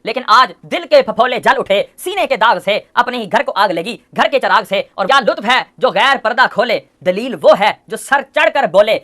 لیکن آج دل کے پھپھولے جل اٹھے سینے کے داغ سے، اپنے ہی گھر کو آگ لگی گھر کے چراغ سے، اور کیا لطف ہے جو غیر پردہ کھولے، دلیل وہ ہے جو سر چڑھ کر بولے۔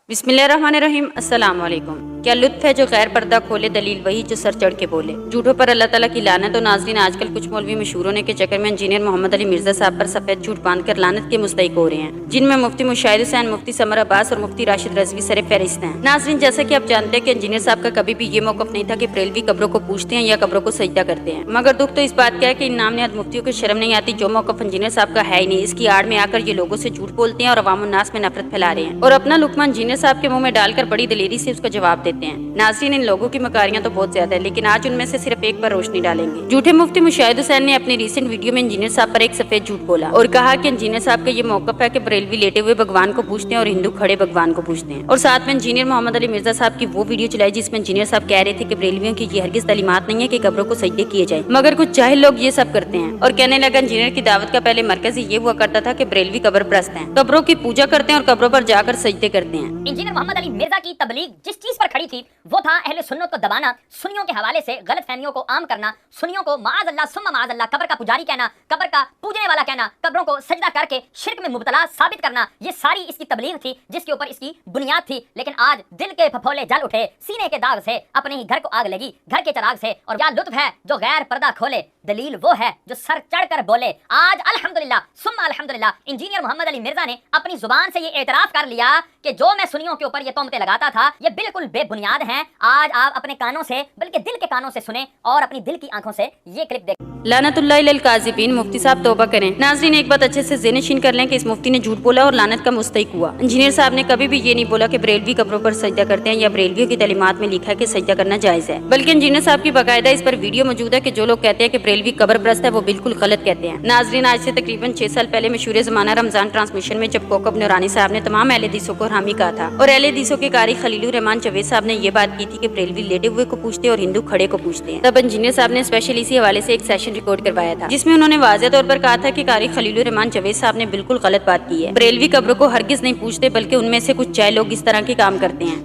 بسم اللہ الرحمن الرحیم۔ السلام علیکم۔ کیا لطف ہے جو غیر پردہ کھولے، دلیل وہی جو سر چڑھ کے بولے۔ جھوٹوں پر اللہ تعالیٰ کی لعنت۔ و ناظرین، آج کل کچھ مولوی مشہور ہونے کے چکر میں انجینئر محمد علی مرزا صاحب پر سفید جھوٹ باندھ کر لعنت کے مستحق ہو رہے ہیں، جن میں مفتی مشاہد حسین، مفتی سمر عباس اور مفتی راشد رضوی سر فہرست ہیں۔ ناظرین، جیسا کہ آپ جانتے ہیں کہ انجینئر صاحب کا کبھی بھی یہ موقف نہیں تھا کہ بریلوی قبروں کو پوجتے ہیں یا قبروں کو سجدہ کرتے ہیں، مگر دکھ تو اس بات کا ہے کہ ان نام نہاد مفتیوں کو شرم نہیں آتی جو موقف انجینئر صاحب کا ہے ہی نہیں، اس کی آڑ میں آ کر یہ لوگوں سے جھوٹ بولتے ہیں اور عوام الناس میں نفرت پھیلا رہے ہیں، اور اپنا لقمہ انجینئر صاحب کے منہ میں ڈال کر بڑی دلیری سے اس کا جواب دیتے ہیں۔ ناظرین، ان لوگوں کی مکاریاں تو بہت زیادہ ہے، لیکن آج ان میں سے صرف ایک پر روشنی ڈالیں گے۔ جھوٹے مفتی مشاہد حسین نے اپنی ریسنٹ ویڈیو میں انجینئر صاحب پر ایک سفید جھوٹ بولا اور کہا کہ انجینئر صاحب کا یہ موقف ہے کہ بریلوی لیٹے ہوئے بھگوان کو پوجتے ہیں اور ہندو کھڑے بھگوان کو پوجتے ہیں، اور ساتھ میں انجینئر محمد علی مرزا صاحب کی وہ ویڈیو چلائی جس میں انجینئر صاحب کہہ رہے تھے کہ بریلویوں کی یہ ہرگز تعلیمات نہیں ہے کہ قبروں کو سجدے کیے جائیں، مگر کچھ جاہل لوگ یہ سب کرتے ہیں، اور کہنے لگا انجینئر کی دعوت کا پہلے مرکز ہی یہ ہوا کرتا تھا کہ بریلوی قبر پرست ہیں، قبروں کی پوجا کرتے ہیں اور قبروں پر جا کر سجدے کرتے ہیں۔ انجینئر محمد علی مرزا کی تبلیغ جس چیز پر کھڑی تھی وہ تھا اہل سنت کو دبانا، سنیوں کے حوالے سے غلط فہمیوں کو عام کرنا، سنیوں کو معاذ اللہ ثم معاذ اللہ قبر کا پجاری کہنا، قبر کا پوجنے والا کہنا، قبروں کو سجدہ کر کے شرک میں مبتلا ثابت کرنا، یہ ساری اس کی تبلیغ تھی جس کے اوپر اس کی بنیاد تھی۔ لیکن آج دل کے پھپھولے جل اٹھے سینے کے داغ سے، اپنے ہی گھر کو آگ لگی گھر کے چراغ سے، اور کیا لطف ہے جو غیر پردہ کھولے، دلیل وہ ہے جو سر چڑھ کر بولے۔ آج الحمدللہ ثم الحمدللہ انجینئر محمد علی مرزا نے اپنی زبان سے یہ اعتراف کر لیا کہ جو میں سنیوں کے اوپر یہ تہمتیں لگاتا تھا یہ بالکل بے بنیاد ہیں۔ آج آپ اپنے کانوں سے بلکہ دل کے کانوں سے سنیں اور اپنی دل کی آنکھوں سے یہ کلپ دیکھیں۔ لعنت اللہ علی الکاذبین۔ مفتی صاحب توبہ کریں۔ ناظرین، ایک بات اچھے سے ذہن نشین کر لیں کہ اس مفتی نے جھوٹ بولا اور لعنت کا مستحق ہوا۔ انجینئر صاحب نے کبھی بھی یہ نہیں بولا کہ بریلوی قبروں پر سجدہ کرتے ہیں یا بریلویوں کی تعلیمات میں لکھا ہے کہ سجدہ کرنا جائز ہے، بلکہ انجینئر صاحب کی باقاعدہ اس پر ویڈیو موجود ہے کہ جو لوگ کہتے ہیں کہ بریلوی قبر پرست ہے وہ بالکل غلط کہتے ہیں۔ ناظرین، آج سے تقریباً 6 سال پہلے مشہور زمانہ رمضان ٹرانسمیشن میں جب کوکب نورانی صاحب نے تمام اہل حدیثوں کو حامی کہا تھا اور اہل حدیثوں کے قاری خلیل الرحمان جاوید صاحب نے یہ بات کی تھی کہ بریلوی لیٹے ہوئے کو پوجتے اور ہندو کھڑے کو پوجتے ہیں، تب انجینئر صاحب نے اسپیشل اسی حوالے سے ایک سیشن ریکارڈ کروایا تھا جس میں انہوں نے واضح طور پر کہا تھا کہ قاری خلیل الرحمان جاوید صاحب نے بالکل غلط بات کی ہے، بریلوی قبروں کو ہرگز نہیں پوجتے بلکہ ان میں سے کچھ جاہل لوگ اس طرح کے کام کرتے ہیں۔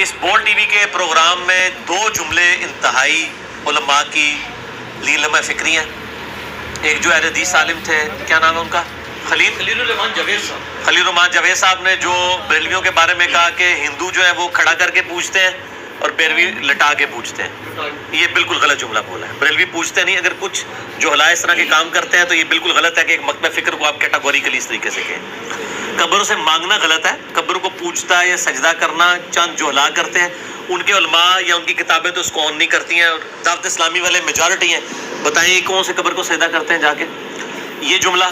اس بولڈ ٹی وی کے پروگرام میں 2 جملے انتہائی علماء کی لیلم فکری ہیں۔ ایک جو اہل حدیث عالم تھے، کیا نام ہے ان کا، خلیل الرحمان جاوید صاحب نے جو بریلویوں کے بارے میں کہا کہ ہندو جو ہے وہ کھڑا کر کے پوجتے ہیں اور بریلوی لٹا کے پوجتے ہیں، یہ بالکل غلط جملہ بولا ہے۔ بریلوی پوجتے نہیں، اگر کچھ جو اس طرح کے کام کرتے ہیں تو یہ بالکل غلط ہے کہ ایک مکتب فکر کو آپ کیٹاگوریکلی اس طریقے سے کہیں۔ قبروں سے مانگنا غلط ہے، قبروں کو پوجتا ہے یا سجدہ کرنا چند جوہلا کرتے ہیں، ان کے علماء یا ان کی کتابیں تو اس کو آن نہیں کرتی ہیں، اور دعوت اسلامی والے میجارٹی ہیں، بتائیں کون سے قبر کو سجدہ کرتے ہیں جا کے، یہ جملہ۔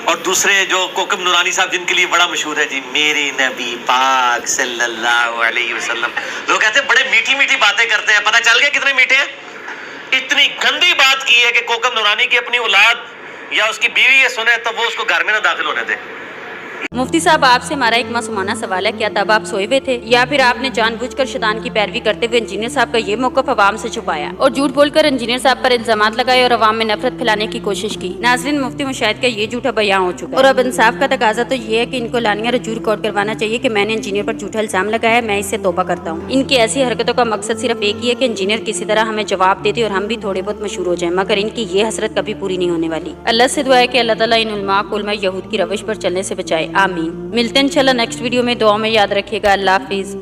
اور دوسرے جو کوکب نورانی صاحب جن کے لیے بڑا مشہور ہے، جی میرے نبی پاک صلی اللہ علیہ وسلم، لوگ کہتے ہیں بڑے میٹھی میٹھی باتیں کرتے ہیں، پتہ چل گیا کتنے میٹھے ہیں۔ اتنی گندی بات کی ہے کہ کوکب نورانی کی اپنی اولاد یا اس کی بیوی یہ سنے تو وہ اس کو گھر میں نہ داخل ہونے دے۔ مفتی صاحب، آپ سے ہمارا ایک معصومانہ سوال ہے، کیا تب آپ سوئے ہوئے تھے یا پھر آپ نے جان بوجھ کر شیطان کی پیروی کرتے ہوئے انجینئر صاحب کا یہ موقف عوام سے چھپایا اور جھوٹ بول کر انجینئر صاحب پر الزامات لگائے اور عوام میں نفرت پھیلانے کی کوشش کی؟ ناظرین، مفتی مشاہد کا یہ جھوٹا بیان ہو چکا ہے اور اب انصاف کا تقاضا تو یہ ہے کہ ان کو لانیہ رجوع ریکارڈ کروانا چاہیے کہ میں نے انجینئر پر جھوٹا الزام لگایا ہے، میں اس سے توبہ کرتا ہوں۔ ان کی ایسی حرکتوں کا مقصد صرف ایک ہی ہے کہ انجینئر کسی طرح ہمیں جواب دیتے اور ہم بھی تھوڑے بہت مشہور ہو جائیں، مگر ان کی یہ حسرت کبھی پوری نہیں ہونے والی۔ اللہ سے دعا ہے کہ اللہ تعالیٰ ان علماء کو علماء یہود کی روش پر چلنے سے بچائے، آمین۔ ملتے ہیں انشاءاللہ نیکسٹ ویڈیو میں، دعاؤں میں یاد رکھیے گا۔ اللہ حافظ۔